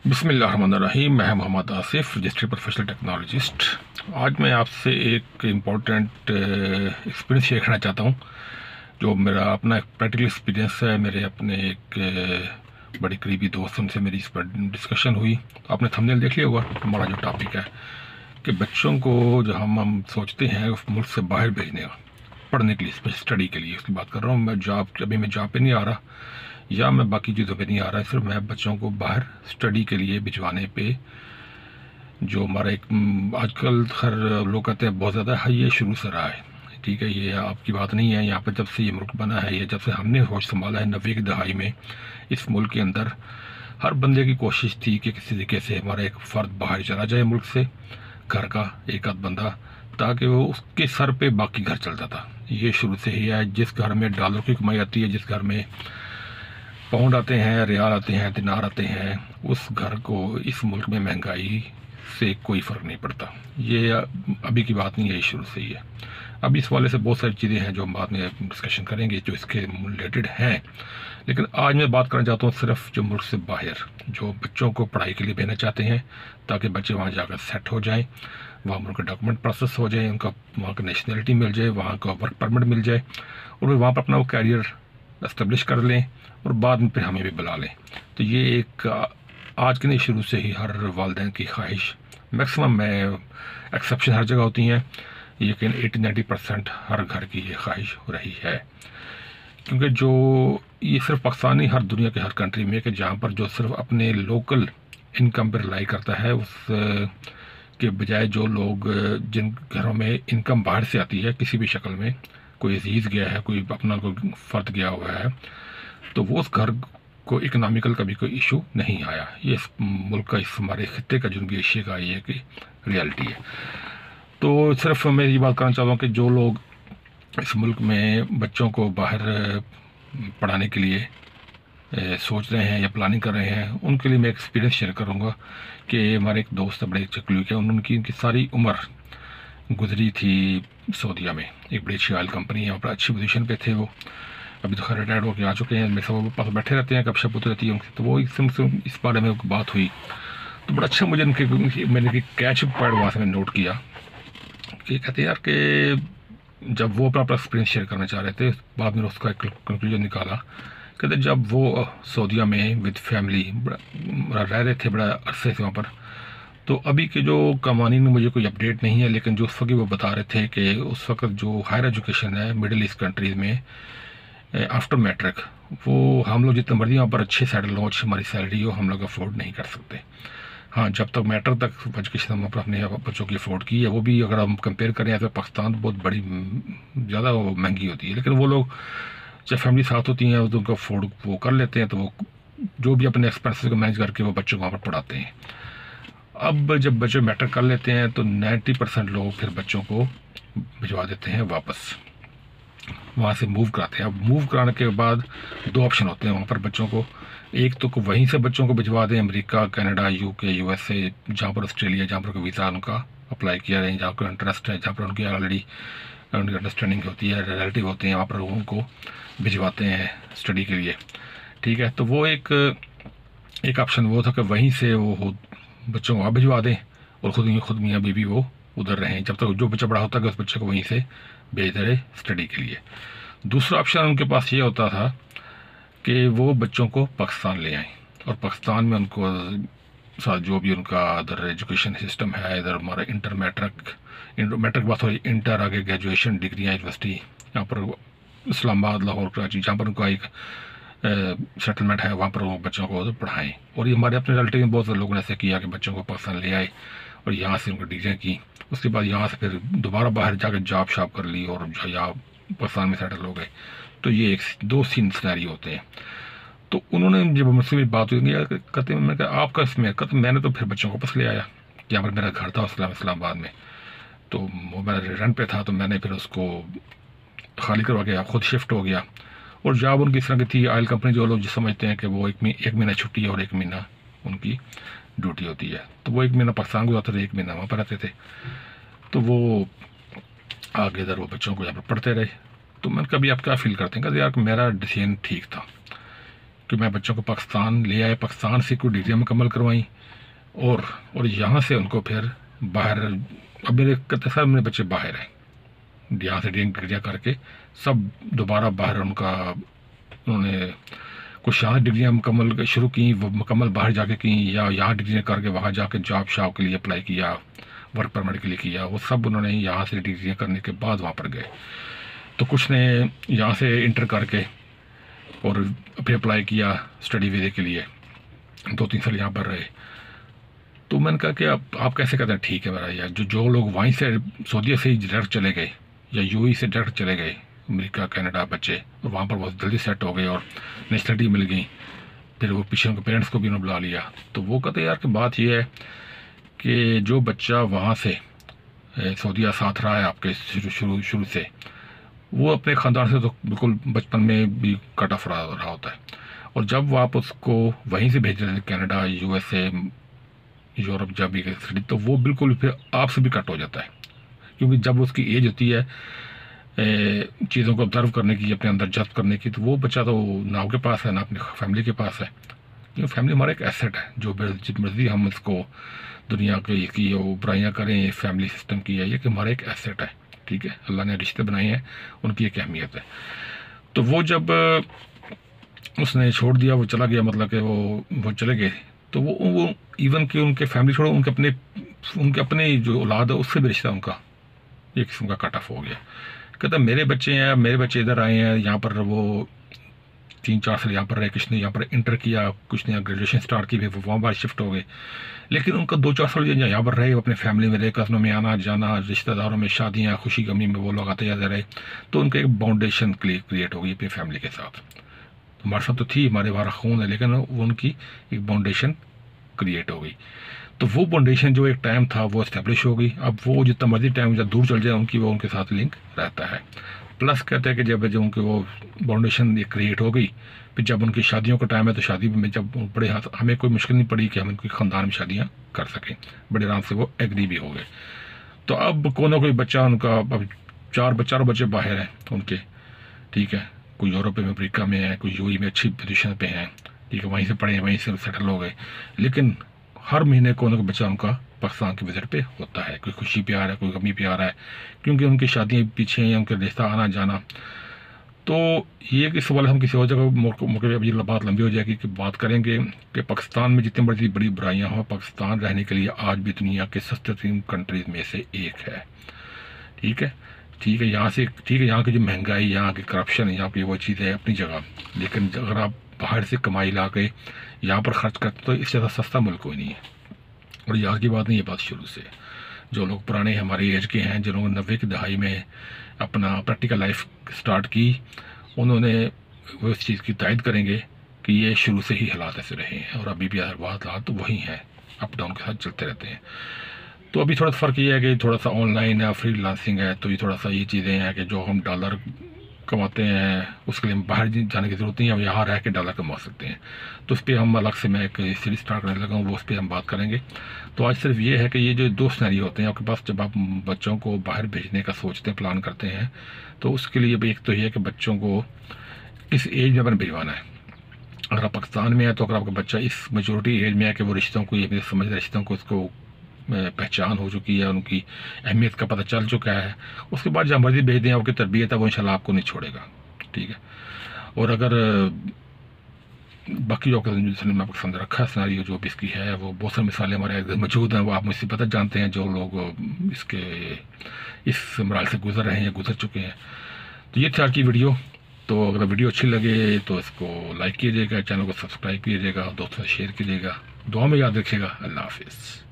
बिस्मिल्लाहिर्रहमानिर्रहीम। मैं Mohammed Asif, registry professional technologist. आज मैं आपसे एक इम्पोर्टेंट एक्सपीरियंस शेयर करना चाहता हूँ, जो मेरा अपना एक प्रैक्टिकल एक्सपीरियंस है। मेरे अपने एक बड़े करीबी दोस्त, उनसे मेरी इस पर डिस्कशन हुई। आपने थंबनेल देख लिया होगा। हमारा जो टॉपिक है कि बच्चों को जो हम सोचते हैं उस मुल्क से बाहर भेजने का, पढ़ने के लिए, स्पेशल स्टडी के लिए, उसकी बात कर रहा हूँ। मैं जॉब पे नहीं आ रहा या मैं बाकी चीज़ों पे नहीं आ रहा, सिर्फ मैं बच्चों को बाहर स्टडी के लिए भिजवाने पे जो हमारा एक आजकल हर लोग कहते हैं बहुत ज़्यादा हाई, ये शुरू से रहा है। ठीक है, ये आपकी बात नहीं है। यहाँ पर जब से ये मुल्क बना है, ये जब से हमने होश संभाला है 90 की दहाई में, इस मुल्क के अंदर हर बंदे की कोशिश थी कि किसी तरीके से हमारा एक फ़र्द बाहर चला जाए मुल्क से, घर का एक आध बंदा, ताकि वो उसके सर पे बाकी घर चलता था। ये शुरू से ही है। जिस घर में डॉलर की कमाई आती है, जिस घर में पाउंड आते हैं, रियाल आते हैं, दिनार आते हैं, उस घर को इस मुल्क में महंगाई से कोई फ़र्क नहीं पड़ता। ये अभी की बात नहीं है, ये शुरू से ही है। अब इस वाले से बहुत सारी चीज़ें हैं जो हम बाद में डिस्कशन करेंगे, जो इसके रिलेटेड हैं। लेकिन आज मैं बात करना चाहता हूँ सिर्फ जो मुल्क से बाहर, जो बच्चों को पढ़ाई के लिए भेजना चाहते हैं, ताकि बच्चे वहाँ जाकर सेट हो जाएँ, वहाँ उनका डॉक्यूमेंट प्रोसेस हो जाए, उनका वहाँ का नेशनलिटी मिल जाए, वहाँ का वर्क परमिट मिल जाए, और वे वहाँ पर अपना वो कैरियर एस्टेब्लिश कर लें और बाद में फिर हमें भी बुला लें। तो ये एक आज के नहीं, शुरू से ही हर वालिदैन की ख्वाहिश, मैक्सिमम में एक्सेप्शन हर जगह होती हैं, लेकिन 80-90% हर घर की ये ख्वाहिश हो रही है। क्योंकि जो ये सिर्फ पाकिस्तान नहीं, हर दुनिया के हर कंट्री में, कि जहाँ पर जो सिर्फ अपने लोकल इनकम पर रिलाई करता है, उस के बजाय जो लोग जिन घरों में इनकम बाहर से आती है किसी भी शक्ल में, कोई अजीज़ गया है, कोई अपना कोई फ़र्द गया हुआ है, तो वो उस घर को इकनॉमिकल कभी कोई इशू नहीं आया। ये इस मुल्क का, इस हमारे खत्ते का जनूबी एशिया का ये कि रियलिटी है। तो सिर्फ मैं ये बात करना चाहता हूँ कि जो लोग इस मुल्क में बच्चों को बाहर पढ़ाने के लिए सोच रहे हैं या प्लानिंग कर रहे हैं, उनके लिए मैं एक्सपीरियंस शेयर करूँगा कि हमारे एक दोस्त बड़े चकलू के, उनकी सारी उम्र गुजरी थी सऊदीया में। एक बड़ी अच्छी ऑयल कंपनी है, वहाँ पर अच्छी पोजीशन पे थे वो। अभी तो खैर रिटायर्ड होकर आ चुके हैं। मेरे सब पास बैठे रहते हैं, गपशप होती रहती है उनसे। तो वो इस बारे में बात हुई तो बड़ा अच्छा मुझे मैंने कैच पॉइंट वहाँ से मैंने नोट किया कि कहते हैं यार कि जब वो अपना एक्सपीरियंस शेयर करना चाह रहे थे, बाद में उसका एक कंक्लूजन निकाला। कहते जब वो सऊदीया में विद फैमिली रह रहे थे बड़ा अरसे से वहाँ पर, तो अभी के जो कवानीन में मुझे कोई अपडेट नहीं है, लेकिन जो उस वक्त वो बता रहे थे कि उस वक्त जो हायर एजुकेशन है मिडिल ईस्ट कंट्रीज़ में आफ्टर मैट्रिक, वो हम लोग जितने मर्जी वहाँ पर अच्छे सेटल हो, अच्छी हमारी सैलरी हो, हम लोग अफोर्ड नहीं कर सकते। हाँ, जब तक मैट्रिक तक एजुकेशन हम अपने बच्चों की अफोर्ड की है, वो भी अगर हम कंपेयर करें तो पाकिस्तान बहुत बड़ी ज़्यादा महंगी होती है। लेकिन वो लोग जब फैमिली साथ होती हैं तो उनको अफोर्ड वो कर लेते हैं, तो वो जो भी अपने एक्सपेंसेस को मैनेज करके वो बच्चों को वहाँ पर पढ़ाते हैं। अब जब बच्चे मैट्रिक कर लेते हैं तो 90% लोग फिर बच्चों को भिजवा देते हैं वापस, वहाँ से मूव कराते हैं। अब मूव कराने के बाद दो ऑप्शन होते हैं वहाँ पर बच्चों को। एक तो वहीं से बच्चों को भिजवा दें अमेरिका, कनाडा, यूके, यूएसए, जहाँ पर ऑस्ट्रेलिया, जहाँ पर वीज़ा उनका अप्लाई किया है, जहाँ पर इंटरेस्ट है, जहाँ पर उनकी ऑलरेडी उनकी अंडरस्टैंडिंग होती है, रिलेटिव होते हैं, वहाँ पर उनको भिजवाते हैं स्टडी के लिए। ठीक है, तो वो एक ऑप्शन वो था कि वहीं से वो बच्चों को वहाँ भिजवा दें और खुद मियाँ बीवी वो उधर रहें, जब तक जो बच्चा बड़ा होता है उस बच्चे को वहीं से भेज दे स्टडी के लिए। दूसरा ऑप्शन उनके पास ये होता था कि वो बच्चों को पाकिस्तान ले आएँ और पाकिस्तान में उनको साथ जो भी उनका अदर एजुकेशन सिस्टम है, इधर हमारा मैट्रिक बात हो, इंटर, आगे ग्रेजुएशन डिग्रियाँ यूनिवर्सिटी, यहाँ पर इस्लामाबाद, लाहौर, कराची, जहाँ पर उनका एक सेटलमेंट है, वहाँ पर वो बच्चों को पढ़ाएँ। और ये हमारे अपने रिलेटिव में बहुत सारे लोगों ने ऐसे किया कि बच्चों को पाकिस्तान ले आए और यहाँ से उनको डिग्रियाँ की, उसके बाद यहाँ से फिर दोबारा बाहर जाकर जॉब शॉप कर ली और यहाँ पाकिस्तान में सेटल हो गए। तो ये एक दो सीन सिनेरियो होते हैं। तो उन्होंने जब मुझसे भी बात हुई, कहते हैं, मैंने कहा आपका इसमें, कहते मैंने तो फिर बच्चों को वापस ले आया। यहाँ पर मेरा घर था इस्लामाबाद में, तो वो मेरा रेंट पे था, तो मैंने फिर उसको खाली करवा के खुद शिफ्ट हो गया। और जॉब उनकी इस तरह की थी, ऑयल कंपनी, जो लोग समझते हैं कि वो एक महीना छुट्टी है और एक महीना उनकी ड्यूटी होती है, तो वो एक महीना पाकिस्तान गुजारते थे, एक महीना वहाँ पर रहते थे। तो वो आगे इधर वो बच्चों को यहाँ पर पढ़ते रहे। तो मैंने कभी आप क्या फील करते हैं? कहते यार मेरा डिसीजन ठीक था, कि मैं बच्चों को पाकिस्तान ले आए, पाकिस्तान से कोई डिग्रियाँ मुकम्मल करवाई और यहाँ से उनको फिर बाहर, अब मेरे कहते सारे मेरे बच्चे बाहर हैं, यहाँ से डिग्रियाँ करके सब दोबारा बाहर उनका, उन्होंने कुछ यहाँ डिग्रियाँ मुकम्मल शुरू की, वो मुकम्मल बाहर जाके की, या यहाँ डिग्रियाँ करके वहाँ जाके जॉब शॉब के लिए अप्लाई किया, वर्क परमिट के लिए किया, वो सब उन्होंने यहाँ से डिग्रियाँ करने के बाद वहाँ पर गए। तो कुछ ने यहाँ से इंटर करके और फिर अप्लाई किया स्टडी वीज़े के लिए, 2-3 साल यहाँ पर रहे। तो मैंने कहा कि आप कैसे कहते हैं ठीक है मेरा यार, जो लोग वहीं से सऊदीया से ही डायरेक्ट चले गए या यूएई से डायरेक्ट चले गए, अमेरिका कनाडा बच्चे, और वहाँ पर बहुत जल्दी सेट हो गए और नेशनलिटी मिल गई, फिर वो पीछे उनके पेरेंट्स को भी उन्होंने बुला लिया। तो वो कहते यार कि बात ये है कि जो बच्चा वहाँ से सऊदीया साथ रहा है आपके शुरू से, वो अपने ख़ानदान से तो बिल्कुल बचपन में भी कट ऑफ रहा होता है, और जब आप उसको वहीं से भेज रहे हैं कनाडा, यूएसए, यूरोप जब भी गए, तो वो बिल्कुल फिर आपसे भी कट हो जाता है, क्योंकि जब उसकी एज होती है चीज़ों को ऑब्जर्व करने की, अपने अंदर जज्ब करने की, तो वो बच्चा तो ना आपके पास है ना अपनी फैमिली के पास है। क्योंकि फैमिली हमारा एक एसेट है, जो जित मर्जी हम इसको दुनिया की वो बुराइयाँ करें फैमिली सिस्टम की है, ये कि हमारा एक एसेट है, ठीक है। अल्लाह ने रिश्ते बनाए हैं, उनकी एक अहमियत है। तो वो जब उसने छोड़ दिया, वो चला गया, मतलब कि वो चले गए, तो वो इवन कि उनके फैमिली छोड़ो, उनके अपने जो औलाद है उससे भी रिश्ता उनका एक किस्म का कट ऑफ हो गया। कहता मेरे बच्चे हैं, मेरे बच्चे इधर आए हैं, यहाँ पर वो 3-4 साल यहाँ पर रहे, कुछ ने यहाँ पर इंटर किया, कुछ ने यहाँ ग्रेजुएशन स्टार्ट की, फिर वो वहाँ बाहर शिफ्ट हो गए, लेकिन उनका 2-4 साल यहाँ पर रहे, अपने फैमिली में रहे, कज़नों में आना जाना, रिश्तेदारों में शादियाँ, खुशी गमी में वो लोग आते जाते रहे, तो उनका एक बाउंडेशन क्रिएट हो गई अपनी फैमिली के साथ। हमारे साथ तो थी, हमारे बाहर खून है, लेकिन वो उनकी एक बाउंडेशन क्रिएट हो गई। तो वो बाउंडेशन जो एक टाइम था वो इस्टेब्लिश हो गई। अब वो जितना मर्जी टाइम जब दूर चल जाए उनकी, वो उनके साथ लिंक रहता है। प्लस कहते हैं कि जब उनकी वो बाउंडेशन ये क्रिएट हो गई, फिर जब उनकी शादियों का टाइम है, तो शादी में जब बड़े हाथ, हमें कोई मुश्किल नहीं पड़ी कि हम उनकी ख़ानदान में शादियाँ कर सकें, बड़े आराम से वो एग्री भी हो गए। तो अब कोई ना कोई बच्चा उनका, अब 4 बच्चे बाहर हैं उनके, ठीक है, कोई यूरोप में, अमेरिका में है, कोई यूएई में अच्छी पोजीशन पे हैं, ठीक है, वहीं से पढ़े, वहीं से सेटल हो गए, लेकिन हर महीने कोई ना कोई बच्चा उनका पाकिस्तान के विजिट पे होता है, कोई खुशी पे आ रहा है, कोई गमी पे आ रहा है, क्योंकि उनकी शादियाँ पीछे हैं, उनके रिश्ता आना जाना। तो ये कि सवाल हम किसी और जगह मौके पर, अभी बात लंबी हो जाएगी कि बात करेंगे कि पाकिस्तान में जितनी बड़ी बड़ी बुराइयाँ हों, पाकिस्तान रहने के लिए आज भी दुनिया के सस्ते तरीन कंट्रीज़ में से एक है, ठीक है, ठीक है। यहाँ से, ठीक है, यहाँ की जो महंगाई, यहाँ की करप्शन, यहाँ की वो चीज़ें अपनी जगह, लेकिन अगर आप बाहर से कमाई ला के यहाँ पर खर्च करते तो इससे ज़्यादा सस्ता मुल्क कोई नहीं है। और यहाँ की बात नहीं, ये बात शुरू से, जो लोग पुराने हमारी एज के हैं, जिन्होंने 90 की दहाई में अपना प्रैक्टिकल लाइफ स्टार्ट की, उन्होंने वो इस चीज़ की तायद करेंगे कि ये शुरू से ही हालात ऐसे रहे हैं, और अभी भी हालात तो वही हैं, अप डाउन के साथ चलते रहते हैं। तो अभी थोड़ा फ़र्क ये है कि थोड़ा सा ऑनलाइन है, फ्रीलांसिंग है, तो ये थोड़ा सा ये चीज़ें हैं कि जो हम डॉलर कमाते हैं उसके लिए बाहर जाने की ज़रूरत नहीं है, हम यहाँ रह के डॉलर कमा सकते हैं। तो उस पर हम अलग से, मैं एक सीरीज स्टार्ट करने लगा हूँ, वो उस पर हम बात करेंगे। तो आज सिर्फ ये है कि ये जो 2 सिनेरियो होते हैं आपके पास, जब आप बच्चों को बाहर भेजने का सोचते हैं, प्लान करते हैं, तो उसके लिए एक तो ये है कि बच्चों को किस एज में अपने भिजवाना है। अगर आप पाकिस्तान में है, तो अगर आपका बच्चा इस मेजोरिटी एज में है कि वो रिश्तों को, ये समझ रिश्तों को, उसको पहचान हो चुकी है, उनकी अहमियत का पता चल चुका है, उसके बाद जहाँ मर्जी भेज दें, आपकी तरबियत है वो इंशाल्लाह आपको नहीं छोड़ेगा, ठीक है। और अगर बाकी जो मैं पसंद रखा सिनेरियो जो भी इसकी है, वो बहुत सारी मिसालें हमारे मौजूद हैं, वो आप मुझसे पता जानते हैं, जो लोग इस मराल से गुजर रहे हैं या गुजर चुके हैं। तो ये थी आज की वीडियो। तो अगर वीडियो अच्छी लगे तो इसको लाइक कीजिएगा, चैनल को सब्सक्राइब कीजिएगा, दोस्तों से शेयर कीजिएगा, दुआ में याद रखिएगा। अल्लाह हाफिज़।